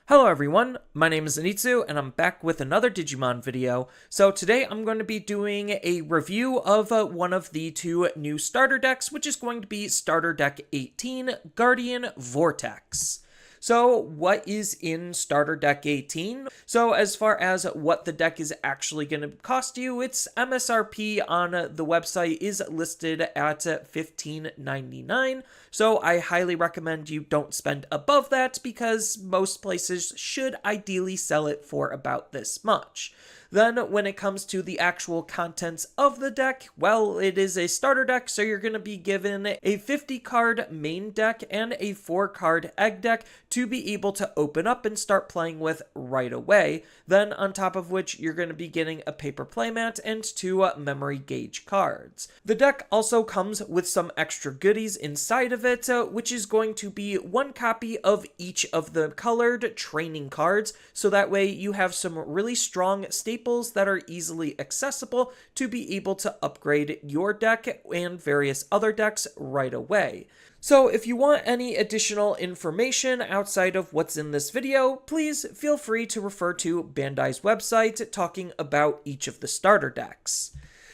Hello everyone, my name is Anitsu and I'm back with another Digimon video. So today I'm going to be doing a review of one of the two new starter decks, which is going to be Starter Deck 18, Guardian Vortex. So what is in Starter Deck 18? So as far as what the deck is actually going to cost you, its MSRP on the website is listed at $15.99. So I highly recommend you don't spend above that because most places should ideally sell it for about this much. Then when it comes to the actual contents of the deck, well, it is a starter deck, so you're going to be given a 50-card main deck and a 4-card egg deck to be able to open up and start playing with right away. Then on top of which, you're going to be getting a paper playmat and 2 memory gauge cards. The deck also comes with some extra goodies inside of it, which is going to be 1 copy of each of the colored training cards, so that way you have some really strong staples that are easily accessible to be able to upgrade your deck and various other decks right away. So if you want any additional information outside of what's in this video, please feel free to refer to Bandai's website talking about each of the starter decks.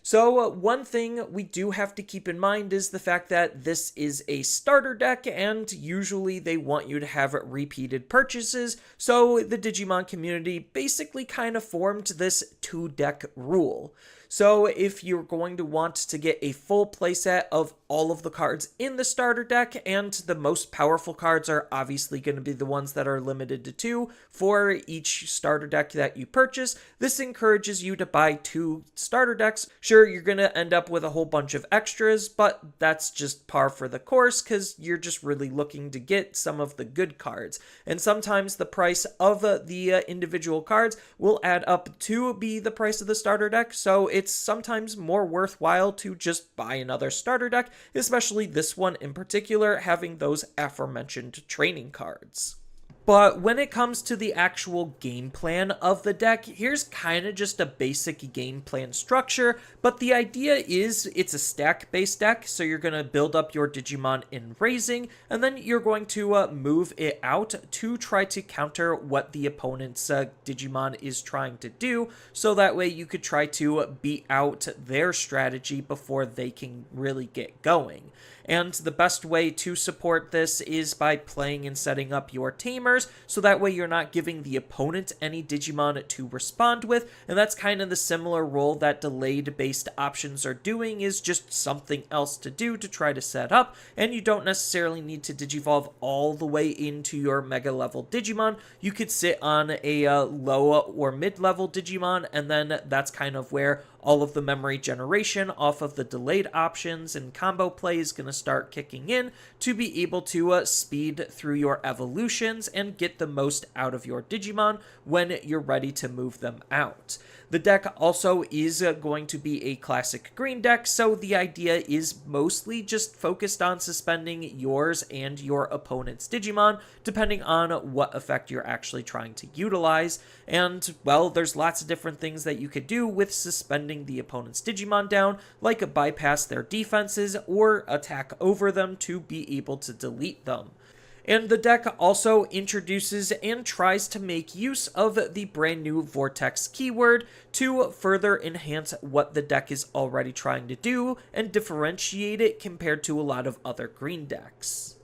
So one thing we do have to keep in mind is the fact that this is a starter deck and usually they want you to have repeated purchases, so the Digimon community basically kind of formed this 2-deck rule. So if you're going to want to get a full playset of all of the cards in the starter deck, and the most powerful cards are obviously going to be the ones that are limited to 2 for each starter deck that you purchase, this encourages you to buy 2 starter decks. Sure, you're going to end up with a whole bunch of extras, but that's just par for the course because you're just really looking to get some of the good cards. And sometimes the price of the individual cards will add up to be the price of the starter deck, so it's sometimes more worthwhile to just buy another starter deck, especially this one in particular, having those aforementioned training cards. But when it comes to the actual game plan of the deck, here's kind of just a basic game plan structure, but the idea is it's a stack-based deck, so you're going to build up your Digimon in raising, and then you're going to move it out to try to counter what the opponent's Digimon is trying to do, so that way you could try to beat out their strategy before they can really get going. And the best way to support this is by playing and setting up your tamers, so that way you're not giving the opponent any Digimon to respond with, and that's kind of the similar role that delayed-based options are doing, is just something else to do to try to set up, and you don't necessarily need to Digivolve all the way into your Mega-level Digimon. You could sit on a low or mid-level Digimon, and then that's kind of where all of the memory generation off of the delayed options and combo play is going to start kicking in to be able to speed through your evolutions and get the most out of your Digimon when you're ready to move them out. The deck also is going to be a classic green deck, so the idea is mostly just focused on suspending yours and your opponent's Digimon, depending on what effect you're actually trying to utilize. And, well, there's lots of different things that you could do with suspending the opponent's Digimon down, like bypass their defenses or attack over them to be able to delete them. And the deck also introduces and tries to make use of the brand new Vortex keyword to further enhance what the deck is already trying to do and differentiate it compared to a lot of other green decks.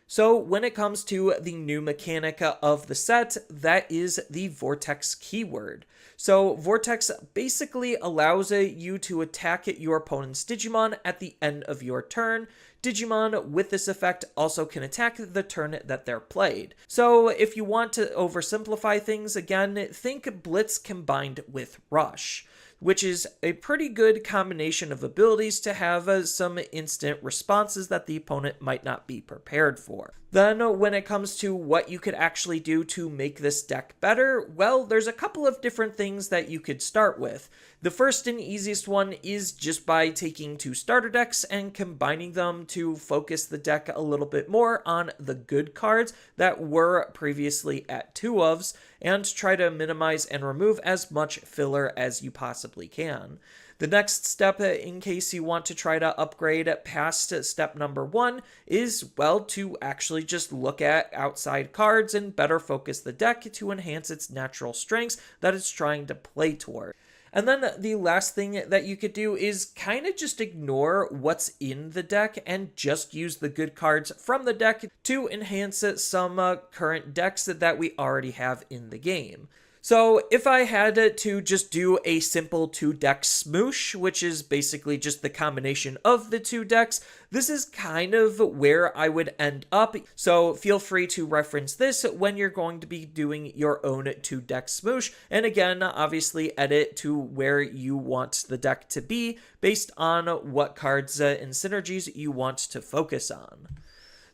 So when it comes to the new mechanic of the set, that is the Vortex keyword. So Vortex basically allows you to attack your opponent's Digimon at the end of your turn. Digimon with this effect also can attack the turn that they're played. So if you want to oversimplify things again, think Blitz combined with Rush, which is a pretty good combination of abilities to have some instant responses that the opponent might not be prepared for. Then when it comes to what you could actually do to make this deck better, well, there's a couple of different things that you could start with. The first and easiest one is just by taking 2 starter decks and combining them to focus the deck a little bit more on the good cards that were previously at 2-ofs, and try to minimize and remove as much filler as you possibly can. The next step, in case you want to try to upgrade past step number 1, is, well, to actually just look at outside cards and better focus the deck to enhance its natural strengths that it's trying to play toward. And then the last thing that you could do is kind of just ignore what's in the deck and just use the good cards from the deck to enhance some current decks that we already have in the game. So if I had to just do a simple 2-deck smoosh, which is basically just the combination of the 2 decks, this is kind of where I would end up. So feel free to reference this when you're going to be doing your own 2-deck smoosh. And again, obviously edit to where you want the deck to be based on what cards and synergies you want to focus on.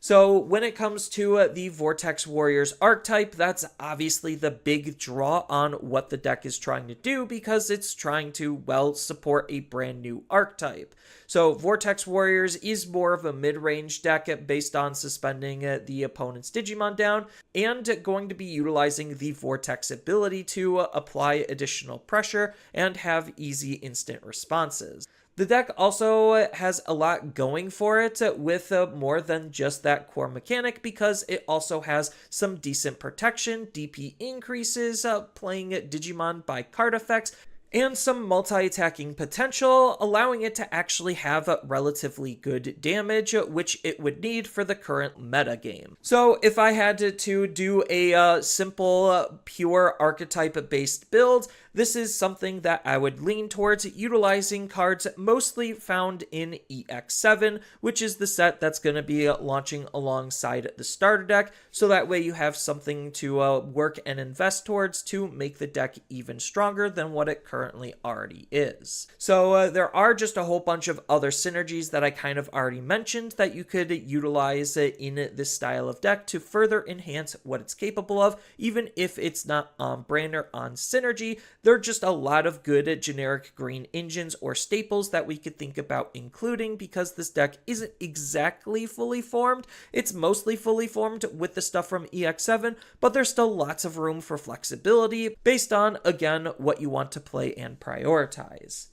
So when it comes to the Vortex Warriors archetype, that's obviously the big draw on what the deck is trying to do because it's trying to, well, support a brand new archetype. So Vortex Warriors is more of a mid-range deck based on suspending the opponent's Digimon down and going to be utilizing the Vortex ability to apply additional pressure and have easy instant responses. The deck also has a lot going for it with more than just that core mechanic because it also has some decent protection, DP increases, playing Digimon by card effects, and some multi-attacking potential, allowing it to actually have relatively good damage, which it would need for the current meta game. So if I had to do a simple, pure archetype-based build, this is something that I would lean towards utilizing cards mostly found in EX7, which is the set that's going to be launching alongside the starter deck, so that way you have something to work and invest towards to make the deck even stronger than what it currently already is. So there are just a whole bunch of other synergies that I kind of already mentioned that you could utilize in this style of deck to further enhance what it's capable of, even if it's not on brand or on synergy. There are just a lot of good generic green engines or staples that we could think about including because this deck isn't exactly fully formed. It's mostly fully formed with the stuff from EX7, but there's still lots of room for flexibility based on, again, what you want to play and prioritize.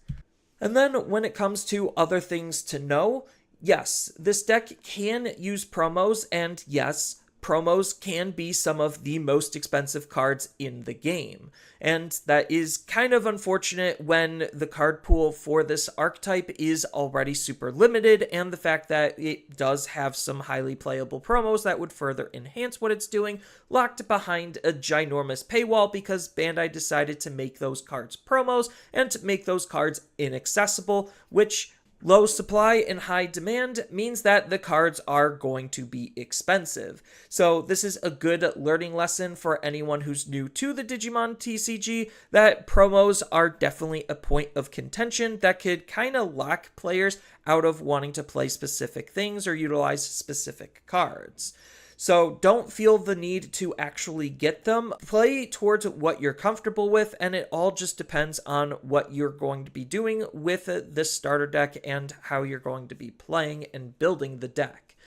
And then when it comes to other things to know, yes, this deck can use promos, and yes, promos can be some of the most expensive cards in the game. And that is kind of unfortunate when the card pool for this archetype is already super limited, and the fact that it does have some highly playable promos that would further enhance what it's doing, locked behind a ginormous paywall because Bandai decided to make those cards promos and to make those cards inaccessible, which low supply and high demand means that the cards are going to be expensive. So this is a good learning lesson for anyone who's new to the Digimon TCG, that promos are definitely a point of contention that could kind of lock players out of wanting to play specific things or utilize specific cards. So don't feel the need to actually get them. Play towards what you're comfortable with, and it all just depends on what you're going to be doing with this starter deck and how you're going to be playing and building the deck.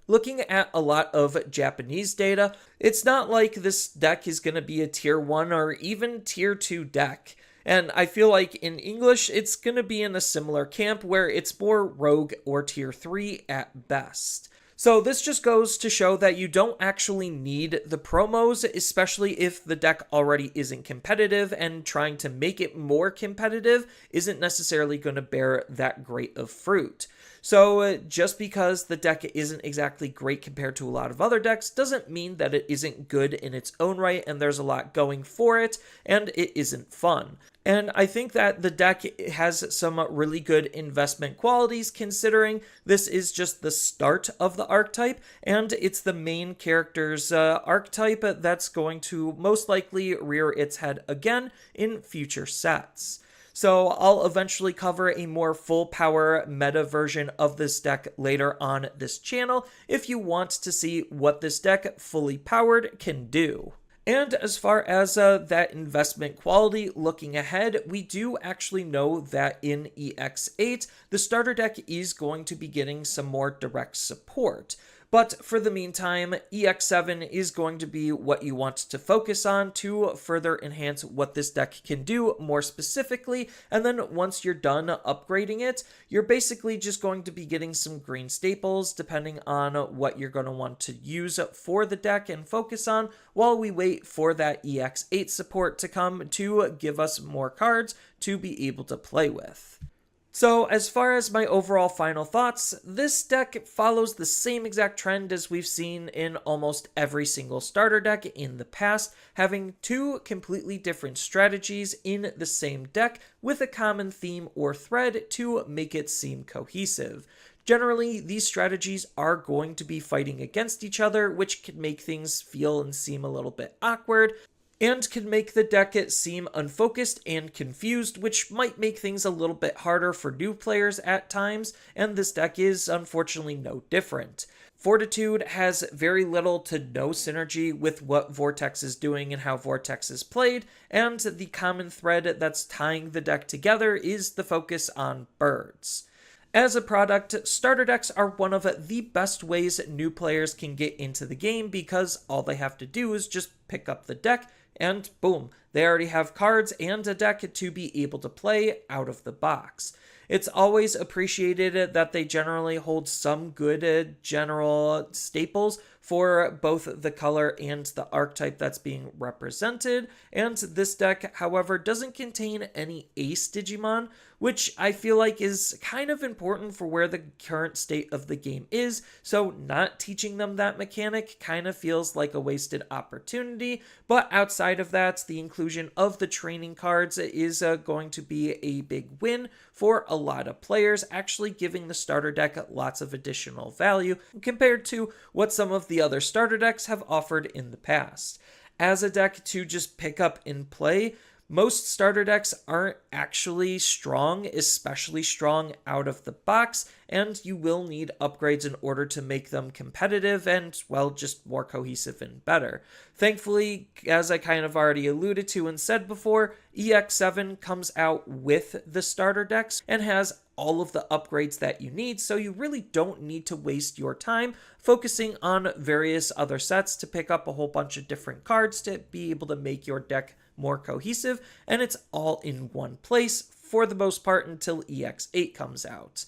Looking at a lot of Japanese data, it's not like this deck is going to be a tier 1 or even tier 2 deck. And I feel like in English, it's going to be in a similar camp where it's more rogue or tier 3 at best. So this just goes to show that you don't actually need the promos, especially if the deck already isn't competitive, and trying to make it more competitive isn't necessarily going to bear that great of fruit. So just because the deck isn't exactly great compared to a lot of other decks doesn't mean that it isn't good in its own right and there's a lot going for it and it isn't fun. And I think that the deck has some really good investment qualities considering this is just the start of the archetype and it's the main character's archetype that's going to most likely rear its head again in future sets. So I'll eventually cover a more full power meta version of this deck later on this channel if you want to see what this deck fully powered can do. And as far as that investment quality looking ahead, we do actually know that in EX8, the starter deck is going to be getting some more direct support. But for the meantime, EX7 is going to be what you want to focus on to further enhance what this deck can do more specifically, and then once you're done upgrading it, you're basically just going to be getting some green staples depending on what you're going to want to use for the deck and focus on while we wait for that EX8 support to come to give us more cards to be able to play with. So as far as my overall final thoughts, this deck follows the same exact trend as we've seen in almost every single starter deck in the past, having two completely different strategies in the same deck with a common theme or thread to make it seem cohesive. Generally, these strategies are going to be fighting against each other, which can make things feel and seem a little bit awkward, and can make the deck seem unfocused and confused, which might make things a little bit harder for new players at times, and this deck is unfortunately no different. Fortitude has very little to no synergy with what Vortex is doing and how Vortex is played, and the common thread that's tying the deck together is the focus on birds. As a product, starter decks are one of the best ways new players can get into the game because all they have to do is just pick up the deck and boom, they already have cards and a deck to be able to play out of the box. It's always appreciated that they generally hold some good general staples for both the color and the archetype that's being represented, and this deck, however, doesn't contain any ace Digimon, which I feel like is kind of important for where the current state of the game is, so not teaching them that mechanic kind of feels like a wasted opportunity, but outside of that, the inclusion of the training cards is going to be a big win for a lot of players, actually giving the starter deck lots of additional value compared to what some of the other starter decks have offered in the past. As a deck to just pick up and play, most starter decks aren't actually strong, especially strong out of the box, and you will need upgrades in order to make them competitive and, well, just more cohesive and better. Thankfully, as I kind of already alluded to and said before, EX7 comes out with the starter decks and has all of the upgrades that you need, so you really don't need to waste your time focusing on various other sets to pick up a whole bunch of different cards to be able to make your deck more cohesive, and it's all in one place for the most part until EX8 comes out.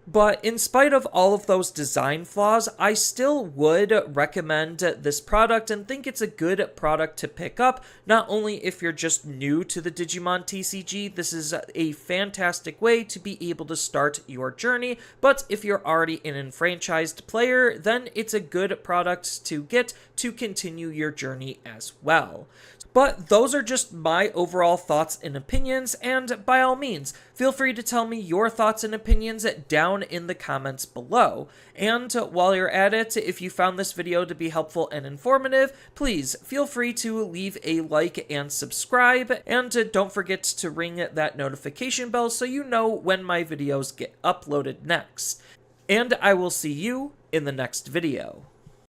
But in spite of all of those design flaws, I still would recommend this product and think it's a good product to pick up, not only if you're just new to the Digimon TCG, this is a fantastic way to be able to start your journey, but if you're already an enfranchised player, then it's a good product to get to continue your journey as well. But those are just my overall thoughts and opinions, and by all means, feel free to tell me your thoughts and opinions down in the comments below. And while you're at it, if you found this video to be helpful and informative, please feel free to leave a like and subscribe, and don't forget to ring that notification bell so you know when my videos get uploaded next. And I will see you in the next video.